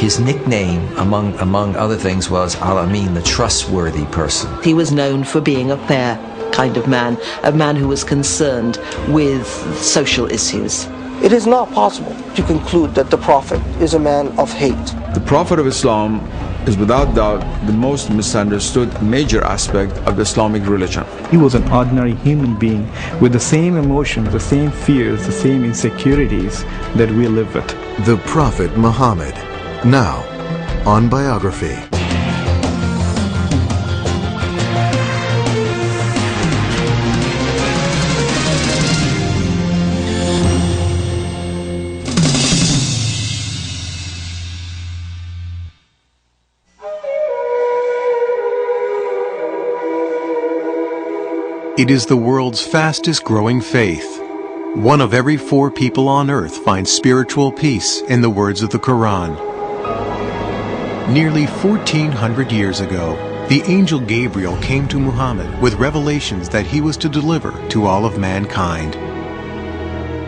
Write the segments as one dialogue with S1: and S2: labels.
S1: His nickname, among other things, was Al-Amin, the trustworthy person.
S2: He was known for being a fair kind of man, a man who was concerned with social issues.
S3: It is not possible to conclude that the Prophet is a man of hate.
S4: The Prophet of Islam is without doubt the most misunderstood major aspect of the Islamic religion.
S5: He was an ordinary human being with the same emotions, the same fears, the same insecurities that we live with.
S6: The Prophet Muhammad, now on Biography.
S7: It is the world's fastest growing faith. 1 of every 4 people on earth finds spiritual peace in the words of the Quran. Nearly 1400 years ago, the angel Gabriel came to Muhammad with revelations that he was to deliver to all of mankind.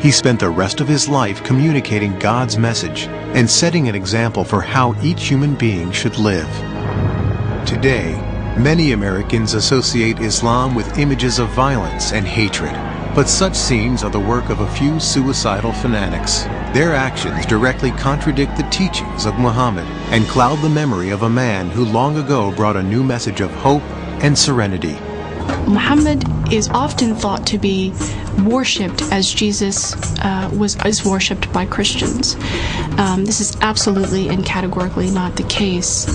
S7: He spent the rest of his life communicating God's message and setting an example for how each human being should live. Today, many Americans associate Islam with images of violence and hatred, but such scenes are the work of a few suicidal fanatics. Their actions directly contradict the teachings of Muhammad and cloud the memory of a man who long ago brought a new message of hope and serenity.
S8: Muhammad is often thought to be worshipped as Jesus is worshipped by Christians. This is absolutely and categorically not the case.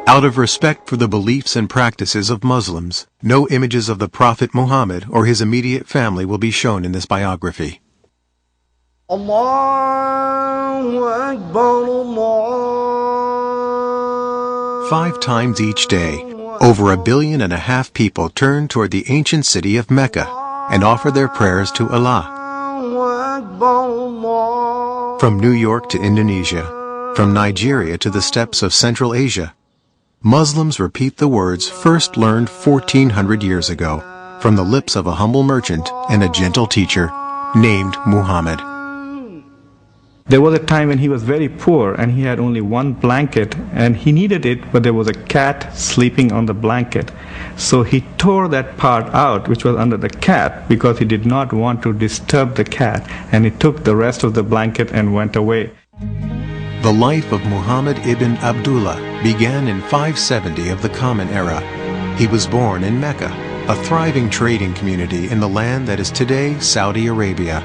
S7: Out of respect for the beliefs and practices of Muslims, no images of the Prophet Muhammad or his immediate family will be shown in this biography.
S3: Allahu Akbar, Allah.
S7: 5 times each day, over 1.5 billion people turn toward the ancient city of Mecca and offer their prayers to Allah. From New York to Indonesia, from Nigeria to the steppes of Central Asia, Muslims repeat the words first learned 1400 years ago from the lips of a humble merchant and a gentle teacher named Muhammad.
S5: There was a time when he was very poor and he had only 1 blanket and he needed it, but there was a cat sleeping on the blanket. So he tore that part out which was under the cat because he did not want to disturb the cat, and he took the rest of the blanket and went away.
S7: The life of Muhammad ibn Abdullah began in 570 of the Common Era. He was born in Mecca, a thriving trading community in the land that is today Saudi Arabia.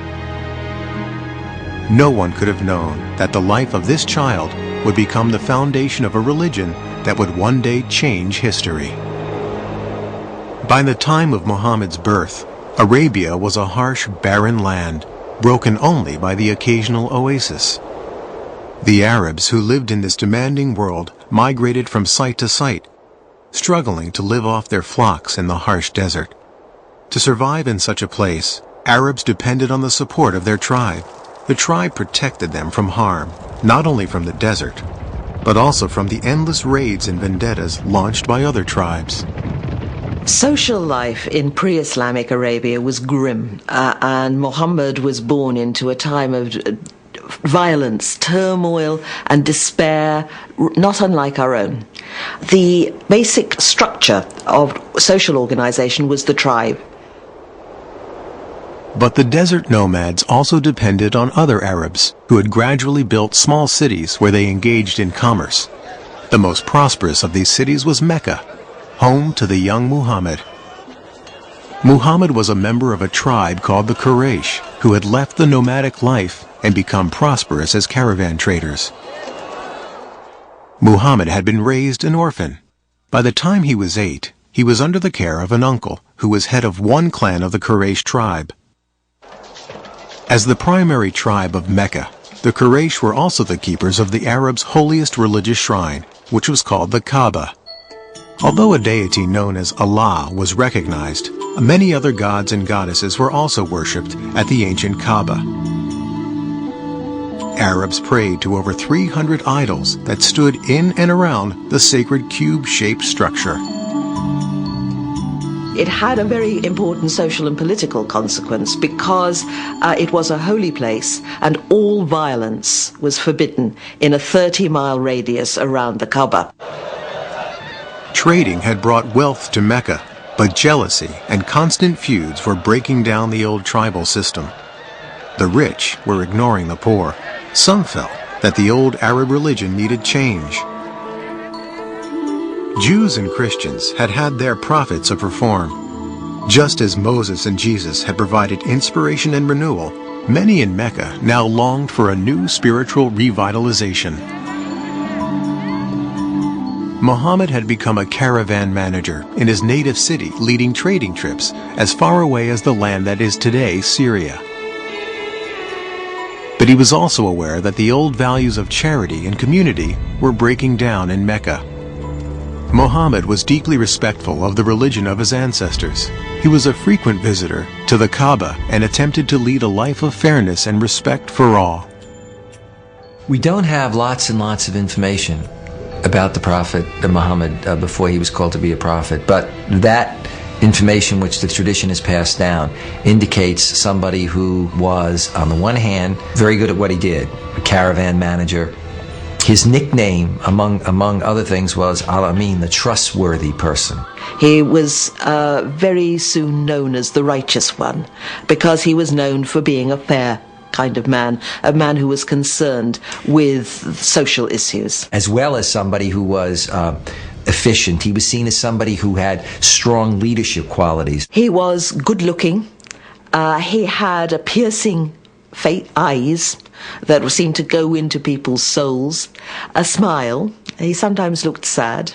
S7: No one could have known that the life of this child would become the foundation of a religion that would one day change history. By the time of Muhammad's birth, Arabia was a harsh, barren land, broken only by the occasional oasis. The Arabs who lived in this demanding world migrated from site to site, struggling to live off their flocks in the harsh desert. To survive in such a place, Arabs depended on the support of their tribe. The tribe protected them from harm, not only from the desert, but also from the endless raids and vendettas launched by other tribes.
S2: Social life in pre-Islamic Arabia was grim, and Muhammad was born into a time of violence, turmoil, and despair, not unlike our own. The basic structure of social organization was the tribe.
S7: But the desert nomads also depended on other Arabs who had gradually built small cities where they engaged in commerce. The most prosperous of these cities was Mecca, home to the young Muhammad. Muhammad was a member of a tribe called the Quraysh, who had left the nomadic life and become prosperous as caravan traders. Muhammad had been raised an orphan. By the time he was 8, he was under the care of an uncle who was head of one clan of the Quraysh tribe. As the primary tribe of Mecca, the Quraysh were also the keepers of the Arabs' holiest religious shrine, which was called the Kaaba. Although a deity known as Allah was recognized, many other gods and goddesses were also worshipped at the ancient Kaaba. Arabs prayed to over 300 idols that stood in and around the sacred cube-shaped structure.
S2: It had a very important social and political consequence because it was a holy place and all violence was forbidden in a 30-mile radius around the Kaaba.
S7: Trading had brought wealth to Mecca, but jealousy and constant feuds were breaking down the old tribal system. The rich were ignoring the poor. Some felt that the old Arab religion needed change. Jews and Christians had had their prophets of reform. Just as Moses and Jesus had provided inspiration and renewal, many in Mecca now longed for a new spiritual revitalization. Muhammad had become a caravan manager in his native city, leading trading trips as far away as the land that is today Syria. But he was also aware that the old values of charity and community were breaking down in Mecca. Muhammad was deeply respectful of the religion of his ancestors. He was a frequent visitor to the Kaaba and attempted to lead a life of fairness and respect for all.
S1: We don't have lots and lots of information about the Prophet Muhammad before he was called to be a prophet, but that information which the tradition has passed down indicates somebody who was, on the one hand, very good at what he did, a caravan manager. His nickname, among other things, was Al-Amin, the trustworthy person.
S2: He was very soon known as the righteous one because he was known for being a fair kind of man, a man who was concerned with social issues.
S1: As well as somebody who was efficient. He was seen as somebody who had strong leadership qualities.
S2: He was good-looking. He had a piercing eyes that seemed to go into people's souls, a smile. He sometimes looked sad,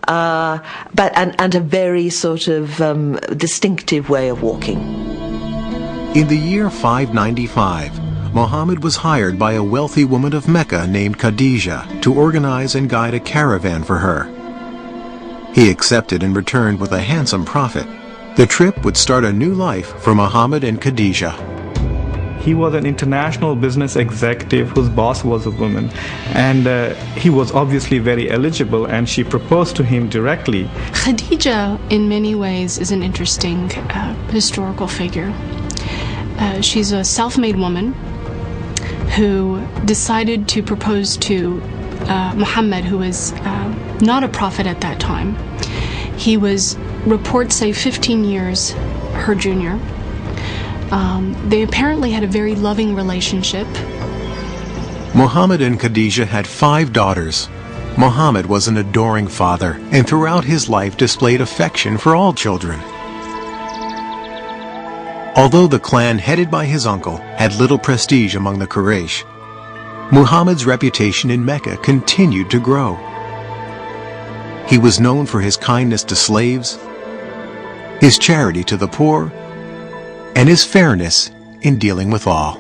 S2: and a very sort of distinctive way of walking.
S7: In the year 595, Muhammad was hired by a wealthy woman of Mecca named Khadijah to organize and guide a caravan for her. He accepted and returned with a handsome profit. The trip would start a new life for Muhammad and Khadijah.
S5: He was an international business executive whose boss was a woman, and he was obviously very eligible, and she proposed to him directly.
S8: Khadija, in many ways, is an interesting historical figure. She's a self-made woman who decided to propose to Muhammad, who was not a prophet at that time. He was, reports say, 15 years her junior. They apparently had a very loving relationship.
S7: Muhammad and Khadijah had 5 daughters. Muhammad was an adoring father and throughout his life displayed affection for all children. Although the clan headed by his uncle had little prestige among the Quraysh, Muhammad's reputation in Mecca continued to grow. He was known for his kindness to slaves, his charity to the poor, and his fairness in dealing with all.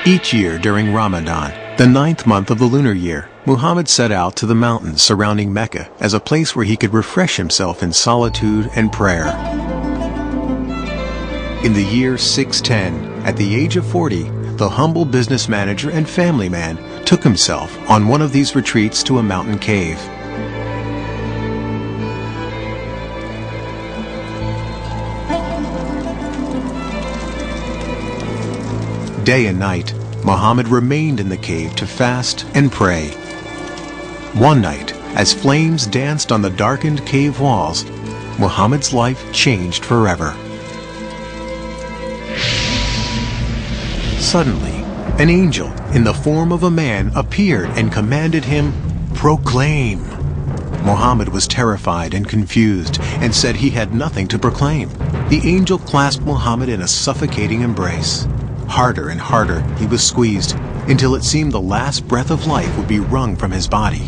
S7: Each year during Ramadan, the 9th month of the lunar year, Muhammad set out to the mountains surrounding Mecca as a place where he could refresh himself in solitude and prayer. In the year 610, at the age of 40, the humble business manager and family man took himself on one of these retreats to a mountain cave. Day and night, Muhammad remained in the cave to fast and pray. One night, as flames danced on the darkened cave walls, Muhammad's life changed forever. Suddenly, an angel in the form of a man appeared and commanded him, "Proclaim." Muhammad was terrified and confused and said he had nothing to proclaim. The angel clasped Muhammad in a suffocating embrace. Harder and harder he was squeezed until it seemed the last breath of life would be wrung from his body.